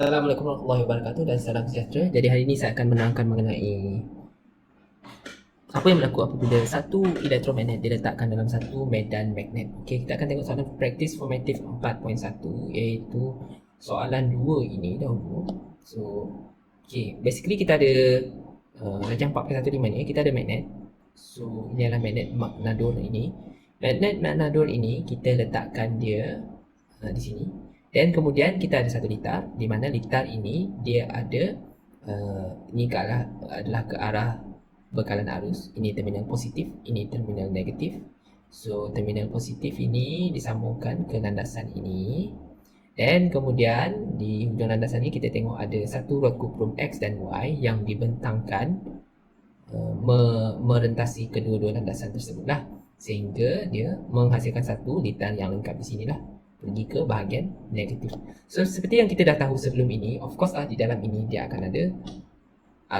Assalamualaikum warahmatullahi wabarakatuh dan salam sejahtera. Jadi hari ini saya akan menerangkan mengenai apa yang berlaku apabila satu elektromagnet diletakkan dalam satu medan magnet. Okey, kita akan tengok soalan praktis formatif 4.1 iaitu soalan 2 ini dahulu. So, okey, basically kita ada rajah 4.15 ni, kita ada magnet. So, ini adalah magnet Magnador ini. Magnet Magnador ini kita letakkan dia di sini. Dan kemudian kita ada satu litar di mana litar ini dia ada ini ke arah adalah ke arah bekalan arus. Ini terminal positif, ini terminal negatif. So terminal positif ini disambungkan ke landasan ini. Dan kemudian di hujung landasan ini kita tengok ada satu rod kuprum X dan Y yang dibentangkan merentasi kedua-dua landasan tersebut lah, sehingga dia menghasilkan satu litar yang lengkap di sini lah, pergi ke bahagian negatif. So seperti yang kita dah tahu sebelum ini, of course di dalam ini dia akan ada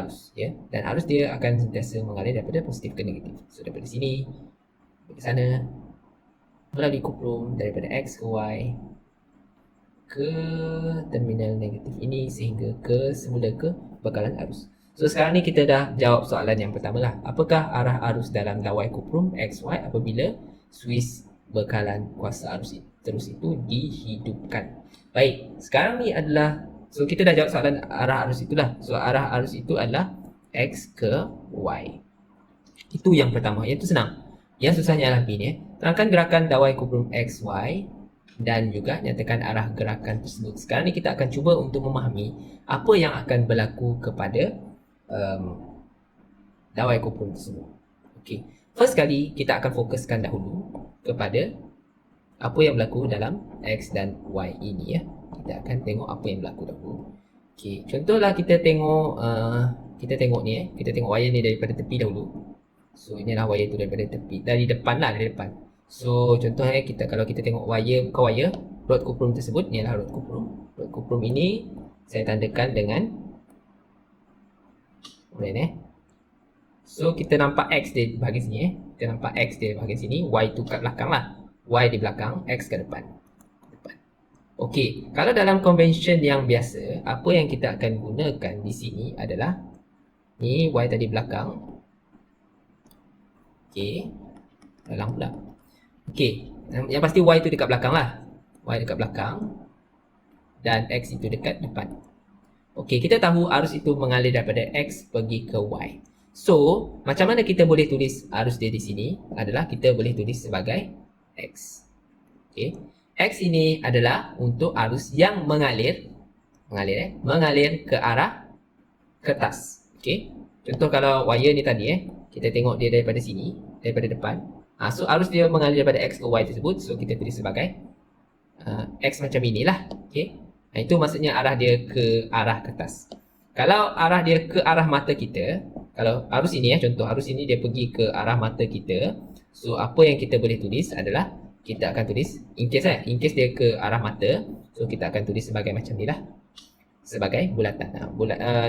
arus, ya, dan arus dia akan sentiasa mengalir daripada positif ke negatif. So daripada sini ke sana melalui kuprum daripada X ke Y ke terminal negatif ini sehingga ke semula ke bekalan arus. So sekarang ni kita dah jawab soalan yang pertama lah. Apakah arah arus dalam dawai kuprum XY apabila suis bekalan kuasa arus terus itu dihidupkan? Baik, sekarang ni adalah, so kita dah jawab soalan arah arus itulah. So arah arus itu adalah X ke Y. Itu yang pertama, yang itu senang. Yang susahnya adalah B ni. Terangkan gerakan dawai kuprum XY dan juga nyatakan arah gerakan tersebut. Sekarang ni kita akan cuba untuk memahami apa yang akan berlaku kepada dawai kuprum tersebut. Okey, first kali kita akan fokuskan dahulu kepada apa yang berlaku dalam X dan Y ini, ya. Kita akan tengok apa yang berlaku dahulu. Okey, contohlah kita tengok ni, kita tengok wayar ni daripada tepi dahulu. So inilah wayar tu daripada tepi, dari depan lah, dari depan. So contohnya kalau kita tengok wayar, bukan wayar, rod kuprum tersebut, ni adalah rod kuprum. Rod kuprum ini saya tandakan dengan so kita nampak X di bahagian sini, kita nampak X di bahagian sini, Y tu kat belakang lah, Y di belakang, X ke depan. Okey, kalau dalam convention yang biasa, apa yang kita akan gunakan di sini adalah ni Y tadi belakang. Okey, dalam pula. Okey, yang pasti Y tu dekat belakang lah, Y dekat belakang dan X itu dekat depan. Okey, kita tahu arus itu mengalir daripada X pergi ke Y. So, macam mana kita boleh tulis arus dia di sini adalah kita boleh tulis sebagai X. Okey, X ini adalah untuk arus yang mengalir ke arah kertas. Okey, contoh kalau wire ni tadi, kita tengok dia daripada sini, daripada depan. So arus dia mengalir daripada X ke Y tersebut, so kita tulis sebagai X macam inilah. Okey, itu maksudnya arah dia ke arah kertas. Kalau arah dia ke arah mata kita, kalau arus ini, contoh arus ini dia pergi ke arah mata kita, so apa yang kita boleh tulis adalah kita akan tulis in case dia ke arah mata, so kita akan tulis sebagai macam ni lah, sebagai bulatan,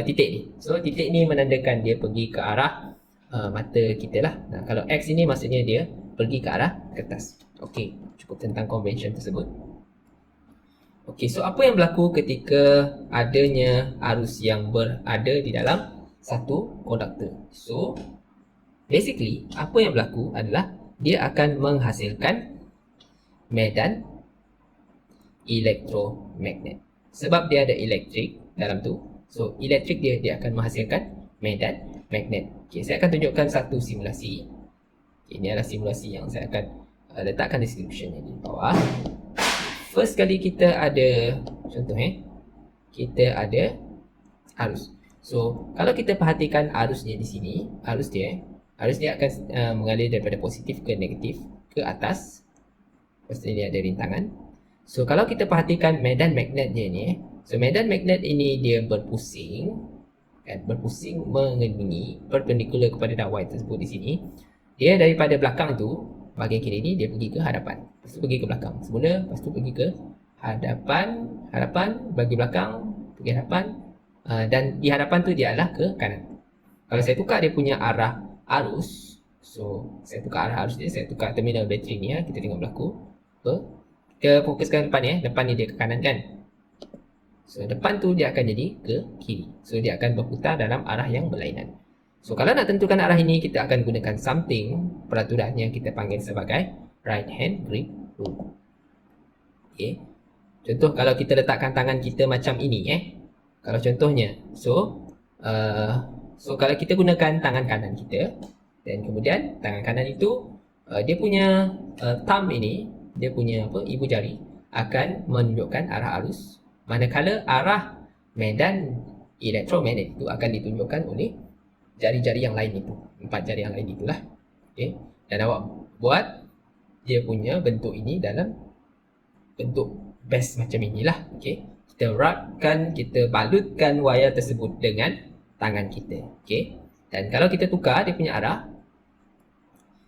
titik ni. So titik ni menandakan dia pergi ke arah mata kita lah. Kalau X ini maksudnya dia pergi ke arah kertas. Okey, cukup tentang convention tersebut. Okey, so apa yang berlaku ketika adanya arus yang berada di dalam satu konduktor? So basically apa yang berlaku adalah dia akan menghasilkan medan elektromagnet. Sebab dia ada elektrik dalam tu, so elektrik dia akan menghasilkan medan magnet. Okay, saya akan tunjukkan satu simulasi. Okay, ini adalah simulasi yang saya akan letakkan description di bawah. First kali kita ada contoh, kita ada arus. So kalau kita perhatikan arusnya di sini, arus dia akan mengalir daripada positif ke negatif ke atas. Pasti dia ada rintangan. So kalau kita perhatikan medan magnet dia ni, so medan magnet ini dia berpusing, berpusing mengelilingi perpendikular kepada dawai tersebut di sini. Dia daripada belakang tu, bahagian kiri ni dia pergi ke hadapan, lepas tu pergi ke belakang semula, lepas tu pergi ke hadapan, bagi belakang, pergi hadapan, dan di hadapan tu dia adalah ke kanan. Kalau saya tukar dia punya arah arus, so saya tukar arah arus dia, saya tukar terminal bateri ni, kita tengok berlaku. Kita fokuskan depan ni, depan ni dia ke kanan kan. So depan tu dia akan jadi ke kiri. So dia akan berputar dalam arah yang berlainan. So kalau nak tentukan arah ini, kita akan gunakan something, peraturan yang kita panggil sebagai right hand grip rule. Okay. Contoh kalau kita letakkan tangan kita macam ini Kalau contohnya, so kalau kita gunakan tangan kanan kita, dan kemudian tangan kanan itu dia punya thumb ini, dia punya ibu jari akan menunjukkan arah arus, manakala arah medan elektromagnet itu akan ditunjukkan oleh jari-jari yang lain itu, 4 jari yang lain itulah. Okay. Dan awak buat dia punya bentuk ini dalam bentuk base macam inilah. Okay. Kita wrapkan, kita balutkan wayar tersebut dengan tangan kita. Okay. Dan kalau kita tukar dia punya arah,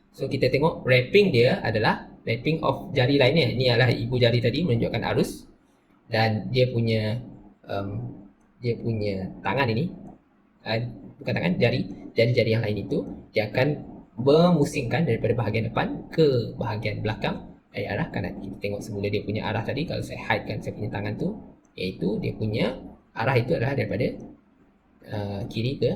so kita tengok wrapping dia adalah wrapping of jari lainnya. Ini adalah ibu jari tadi menunjukkan arus, dan dia punya tangan ini, bukan tangan, jari-jari yang lain itu, dia akan memusingkan daripada bahagian depan ke bahagian belakang dari arah kanan. Kita tengok semula dia punya arah tadi, kalau saya hidekan saya punya tangan tu, iaitu dia punya arah itu adalah daripada kiri ke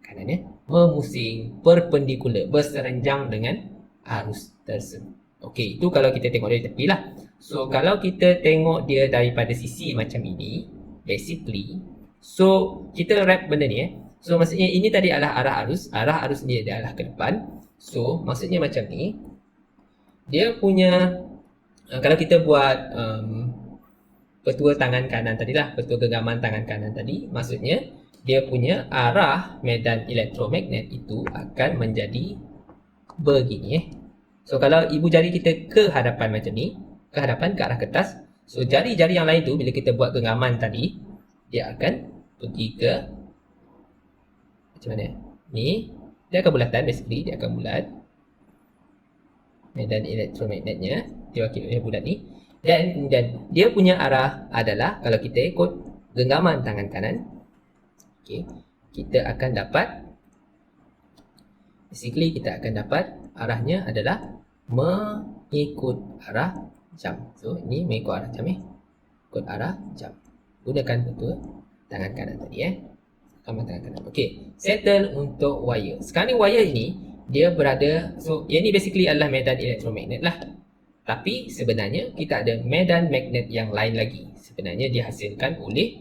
kanan memusing perpendikular, berserenjang dengan arus tersebut. Okey, itu kalau kita tengok dari tepi lah. So kalau kita tengok dia daripada sisi macam ini, basically, so kita wrap benda ni So maksudnya ini tadi adalah arah arus ni adalah ke depan. So maksudnya macam ni, dia punya kalau kita buat petua tangan kanan tadilah, petua genggaman tangan kanan tadi, maksudnya dia punya arah medan elektromagnet itu akan menjadi begini So kalau ibu jari kita ke hadapan macam ni, ke hadapan, ke arah kertas, so jari-jari yang lain tu bila kita buat genggaman tadi, dia akan pergi ke macam mana? Ni dia akan bulatan, basically dia akan bulat. Medan elektromagnetnya diwakili oleh bulat ni, dan dia punya arah adalah, kalau kita ikut genggaman tangan kanan, okay, kita akan dapat, basically kita akan dapat arahnya adalah mengikut arah jam. So ini mengikut arah jam ikut arah jam. Gunakan betul tangan kanan tadi tangan kanan. Okey, settle untuk wire. Sekarang ni wire ini dia berada, so yang ni basically adalah medan elektromagnet lah. Tapi sebenarnya kita ada medan magnet yang lain lagi. Sebenarnya dihasilkan oleh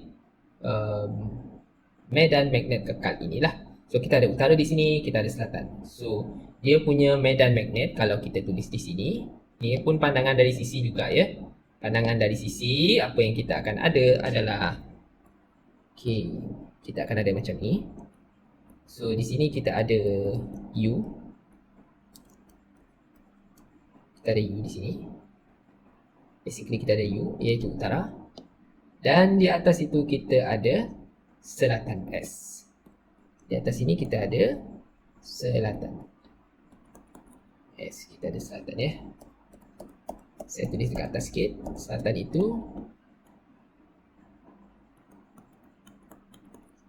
medan magnet kekal inilah. So kita ada utara di sini, kita ada selatan. So dia punya medan magnet, kalau kita tulis di sini, ni pun pandangan dari sisi juga Pandangan dari sisi, apa yang kita akan ada adalah, okay, kita akan ada macam ni. So di sini kita ada U. Kita ada U di sini. Basically kita ada U, iaitu utara. Dan di atas itu kita ada selatan S. Di atas sini kita ada selatan S. Kita ada selatan Saya tulis dekat atas sikit. Selatan itu,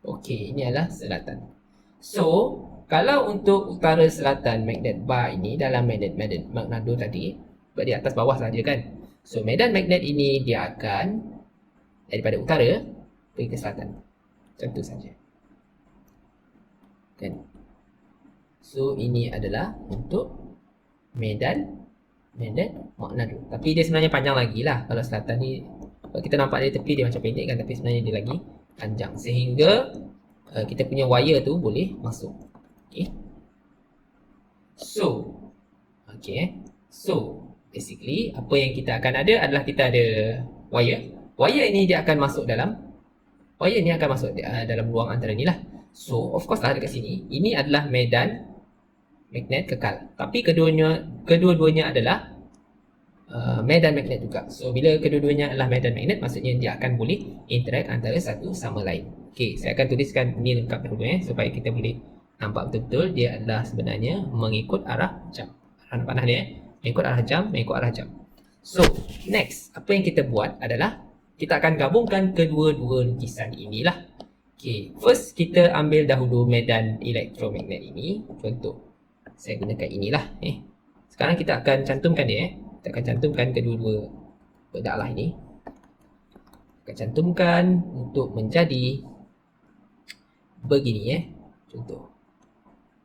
okey, ini adalah selatan. So kalau untuk utara selatan magnet bar ini dalam magnet Magnado tadi, sebab di atas bawah saja kan. So medan magnet ini dia akan daripada utara pergi ke selatan. Macam tu saja. Kan? So ini adalah untuk medan Magnado. Tapi dia sebenarnya panjang lagi lah. Kalau selatan ni, kalau kita nampak dari tepi dia macam pendek kan, tapi sebenarnya dia lagi panjang, sehingga kita punya wire tu boleh masuk. Okay. So basically apa yang kita akan ada adalah kita ada wire. Wire ini dia akan masuk dalam, dalam ruang antara ni lah. So of course lah dekat sini, ini adalah medan magnet kekal. Tapi kedua-duanya adalah medan magnet juga. So bila kedua-duanya adalah medan magnet, maksudnya dia akan boleh interact antara satu sama lain. Okey, saya akan tuliskan ni lengkap dahulu supaya kita boleh nampak betul-betul dia adalah sebenarnya mengikut arah jam. Arah panah dia mengikut arah jam, So next, apa yang kita buat adalah kita akan gabungkan kedua-dua lukisan inilah. Okey, first kita ambil dahulu medan elektromagnet ini. Contoh saya gunakan inilah Sekarang kita akan cantumkan dia Kita akan cantumkan kedua-dua bedak lah ini. akan cantumkan untuk menjadi begini contoh.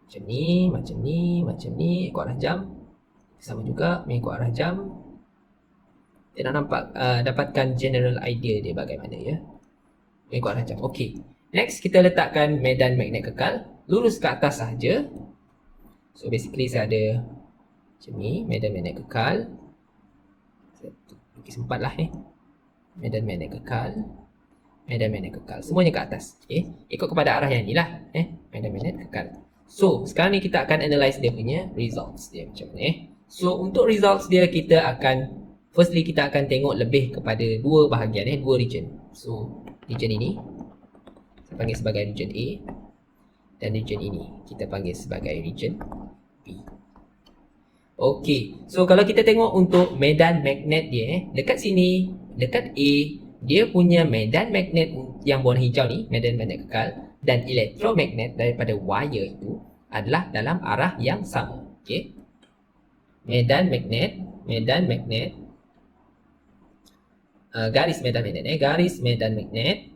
Macam ni, macam ni, macam ni, ikut arah jam. Sama juga mengikut arah jam. Kita nak nampak dapatkan general idea dia bagaimana mengikut arah jam. Okey. Next kita letakkan medan magnet kekal lurus ke atas sahaja. So basically saya ada macam ni, medan magnet kekal. Saya lukis 4 lah medan magnet kekal. Medan magnet kekal. Semuanya ke atas. Ikut kepada arah yang ni lah. Medan magnet kekal. So, sekarang ni kita akan analyze dia punya results dia macam mana So, untuk results dia kita akan firstly kita akan tengok lebih kepada dua bahagian dua region. So, region ini saya panggil sebagai region A dan region ini kita panggil sebagai region B. Okey. So, kalau kita tengok untuk medan magnet dia dekat sini, dekat A, dia punya medan magnet yang berwarna hijau ni, medan magnet kekal, dan elektromagnet daripada wire itu adalah dalam arah yang sama. Okey. Medan magnet, garis medan magnet garis medan magnet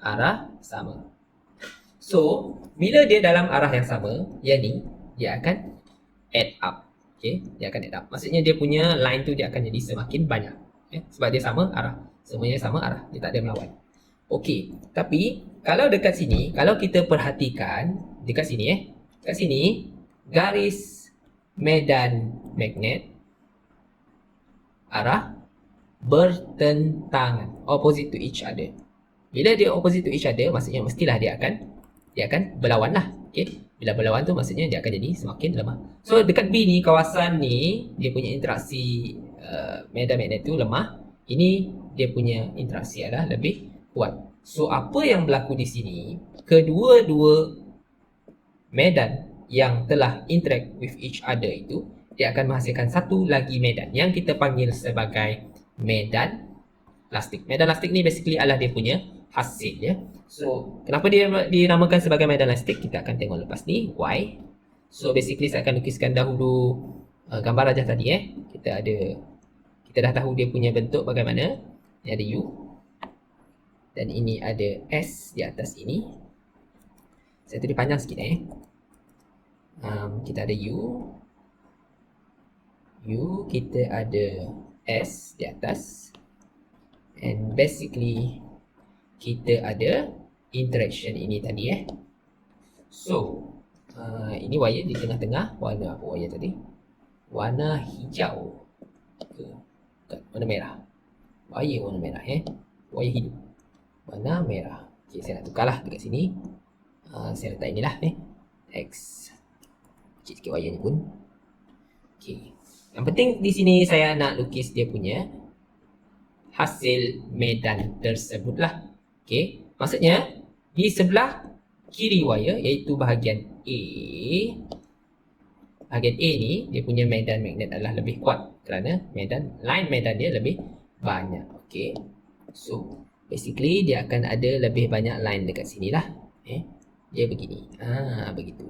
arah sama. So, bila dia dalam arah yang sama, yang ni dia akan add up. Okey, dia akan add up. Maksudnya dia punya line tu dia akan jadi semakin banyak. Sebab dia sama arah. Semuanya sama arah. Dia tak ada melawan. Okey, tapi kalau dekat sini, kalau kita perhatikan dekat sini kat sini garis medan magnet arah bertentangan, opposite to each other. Bila dia opposite to each other, maksudnya mestilah dia akan berlawan lah. Okey, bila berlawan tu maksudnya dia akan jadi semakin lemah. So dekat B ni, kawasan ni dia punya interaksi medan magnet tu lemah. Ini dia punya interaksi adalah lebih kuat. So apa yang berlaku di sini, kedua-dua medan yang telah interact with each other itu dia akan menghasilkan satu lagi medan yang kita panggil sebagai medan lastik. Medan lastik ni basically adalah dia punya hasil So kenapa dia dinamakan sebagai medan lastik, kita akan tengok lepas ni why. So basically saya akan lukiskan dahulu gambar rajah tadi kita dah tahu dia punya bentuk bagaimana. Ini ada U dan ini ada S di atas ini. Saya tulis panjang sikit kita ada U, kita ada S di atas, and basically kita ada interaction ini tadi So ini wire di tengah-tengah. Warna apa wire tadi? Warna hijau warna merah. Wire warna merah wire hidup warna merah. Okay, saya nak tukarlah dekat sini. Saya letak inilah X. Kecil sikit wire ni pun. Okay. Yang penting di sini saya nak lukis dia punya hasil medan tersebut lah. Okay. Maksudnya di sebelah kiri wire, iaitu bahagian A. Bahagian A ni dia punya medan magnet adalah lebih kuat kerana line medan dia lebih banyak. Okay. So basically dia akan ada lebih banyak line dekat sini lah. Dia begini. Begitu.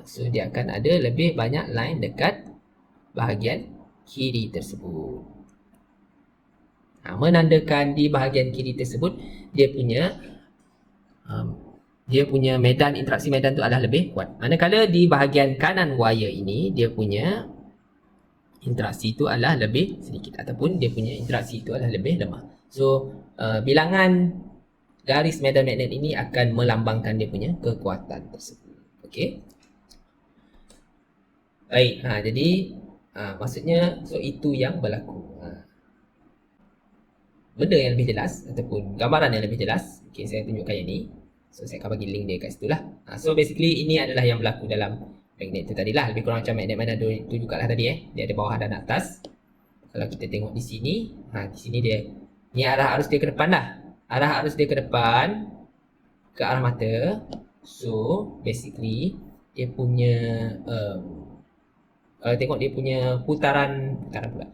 So dia akan ada lebih banyak line dekat bahagian kiri tersebut. Menandakan di bahagian kiri tersebut dia punya medan, interaksi medan tu adalah lebih kuat. Manakala di bahagian kanan wire ini dia punya interaksi itu adalah lebih sedikit, ataupun dia punya interaksi itu adalah lebih lemah. So bilangan garis medan magnet ini akan melambangkan dia punya kekuatan tersebut. Okey. Baik, jadi maksudnya so itu yang berlaku. Benda yang lebih jelas ataupun gambaran yang lebih jelas, okey, saya tunjukkan yang ni. So saya akan bagi link dia kat situ lah. So basically ini adalah yang berlaku dalam magnet tu tadi lah. Lebih kurang macam magnet mana tu juga lah tadi Dia ada bawah dan atas. Kalau kita tengok di sini, di sini dia, ni arah arus dia ke depan lah. Arah arus dia ke depan, ke arah mata. So basically dia punya kalau tengok dia punya putaran pula,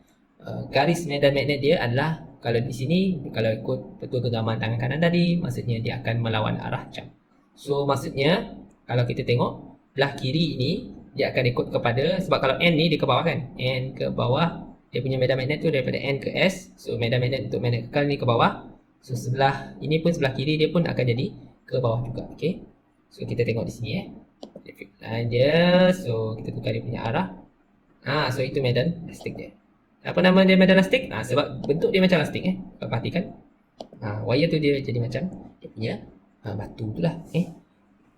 garis medan magnet dia adalah, kalau di sini, kalau ikut betul genggaman tangan kanan tadi, maksudnya dia akan melawan arah jam. So maksudnya kalau kita tengok belah kiri ini dia akan ikut kepada, sebab kalau N ni dia ke bawah kan, N ke bawah, dia punya medan magnet tu daripada N ke S. So medan magnet untuk magnet kekal ni ke bawah. So sebelah ini pun, sebelah kiri dia pun akan jadi ke bawah juga. Okay, so kita tengok di sini line dia. So kita tukar dia punya arah. So itu medan lastik dia. Apa nama dia medan lastik? Sebab bentuk dia macam lastik Kalau perhatikan, wire tu dia jadi macam dia punya batu tu lah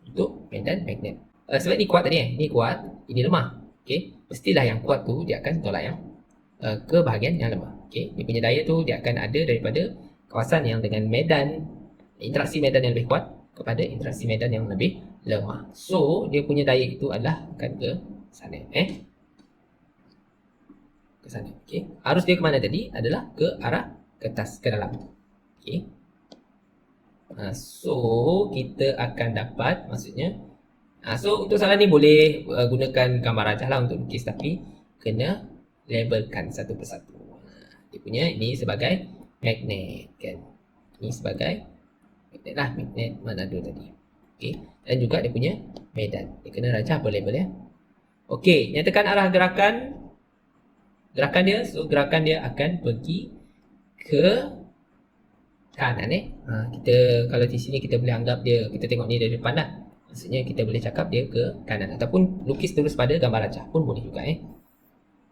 untuk medan magnet. Sebab ni kuat tadi ni kuat, ini lemah. Okay, mestilah yang kuat tu dia akan tolak yang ke bahagian yang lemah. Okay, dia punya daya tu dia akan ada daripada kawasan yang dengan medan, interaksi medan yang lebih kuat kepada interaksi medan yang lebih lemah. So dia punya daya itu adalah akan ke sana ke sana. Okay, arus dia ke mana tadi? Adalah ke arah kertas, ke dalam. Okay, so kita akan dapat, maksudnya so untuk soalan ni boleh gunakan gambar rajah lah untuk lukis, tapi kena labelkan satu persatu. Dia punya ini sebagai magnet kan, ini sebagai magnet lah, magnet Manado tadi. Okay, dan juga dia punya medan, dia kena rajah apa label Okay, nyatakan arah gerakan dia. So gerakan dia akan pergi ke kanan kita kalau di sini kita boleh anggap dia, kita tengok ni dari depan lah, maksudnya kita boleh cakap dia ke kanan, ataupun lukis terus pada gambar rajah pun boleh juga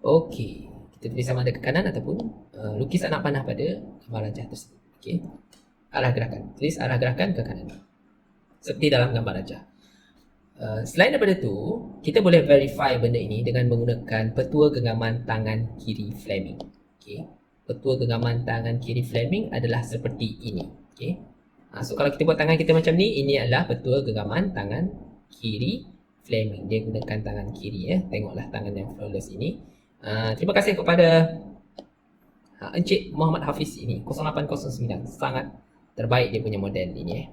Okey, kita tulis sama ada ke kanan ataupun lukis anak panah pada gambar rajah tersebut. Okey, arah gerakan, tulis arah gerakan ke kanan seperti dalam gambar rajah. Selain daripada tu, kita boleh verify benda ini dengan menggunakan petua genggaman tangan kiri Fleming. Okey, petua genggaman tangan kiri Fleming adalah seperti ini. Okey, so kalau kita buat tangan kita macam ni, ini adalah petua genggaman tangan kiri Fleming. Dia gunakan tangan kiri Tengoklah tangan yang flawless ini. Terima kasih kepada Encik Muhammad Hafiz ini 0809, sangat terbaik dia punya model ini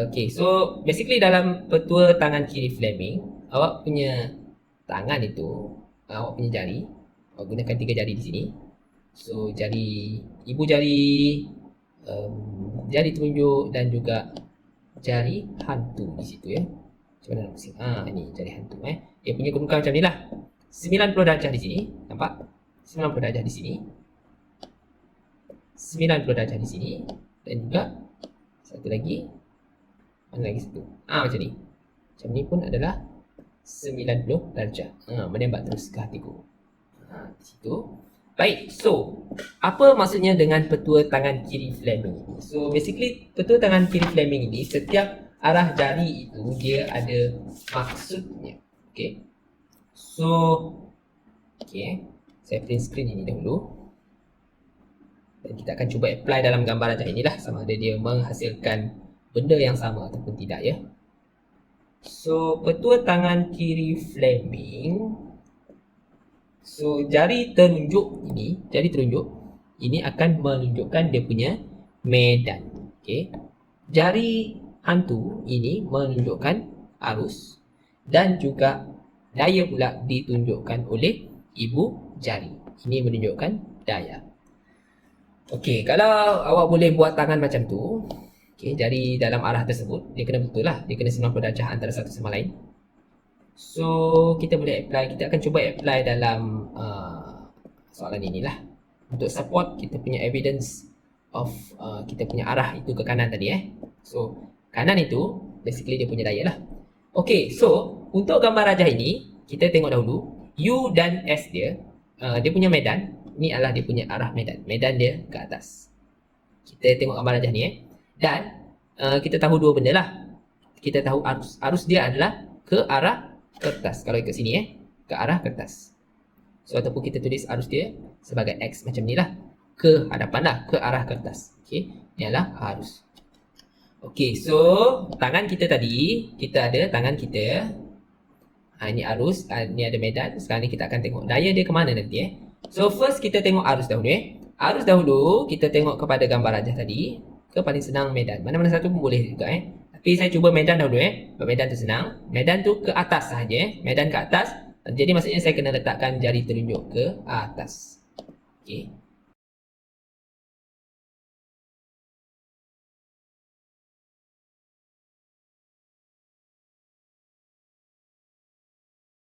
Okay, so basically dalam petua tangan kiri Fleming, awak punya tangan itu, awak punya jari, awak gunakan 3 jari di sini. So jari ibu jari, jari telunjuk dan juga jari hantu di situ Macam mana nak pusing? Ini jari hantu Dia punya kedudukan macam ni lah, 90 darjah di sini, nampak? 90 darjah di sini, 90 darjah di sini, dan juga satu lagi, mana lagi satu? Macam ni. Macam ni pun adalah 90 darjah. Menembak terus ke hatiku. Di situ. Baik, so apa maksudnya dengan petua tangan kiri Fleming ini? So basically petua tangan kiri Fleming ini, setiap arah jari itu dia ada maksudnya. Okay, so saya print screen ini dahulu, dan kita akan cuba apply dalam gambar rajah inilah, sama ada dia menghasilkan benda yang sama ataupun tidak So petua tangan kiri Fleming, so jari telunjuk ini akan menunjukkan dia punya medan. Okay, jari hantu ini menunjukkan arus, dan juga daya pula ditunjukkan oleh ibu jari. Ini menunjukkan daya. Okey, kalau awak boleh buat tangan macam tu, jari dalam arah tersebut, dia kena betul lah, dia kena 90 darjah antara satu sama lain. So kita boleh apply, kita akan cuba apply dalam soalan inilah, untuk support kita punya evidence of kita punya arah itu ke kanan tadi So kanan itu basically dia punya daya lah. Okey, so untuk gambar rajah ini, kita tengok dahulu U dan S dia, dia punya medan, ni adalah dia punya arah medan, medan dia ke atas. Kita tengok gambar rajah ni dan kita tahu dua benda lah. Kita tahu arus dia adalah ke arah kertas. Kalau ikut sini ke arah kertas. So ataupun kita tulis arus dia sebagai X macam ni lah, ke hadapan lah, ke arah kertas. Okey, ni adalah arus. Okey, so tangan kita tadi, kita ada tangan kita. Ini arus, ni ada medan. Sekarang ni kita akan tengok daya dia ke mana nanti So first kita tengok arus dahulu Arus dahulu kita tengok kepada gambar rajah tadi, ke paling senang medan. Mana-mana satu pun boleh juga Tapi saya cuba medan dahulu sebab medan tu senang. Medan tu ke atas sahaja medan ke atas. Jadi maksudnya saya kena letakkan jari telunjuk ke atas. Okey.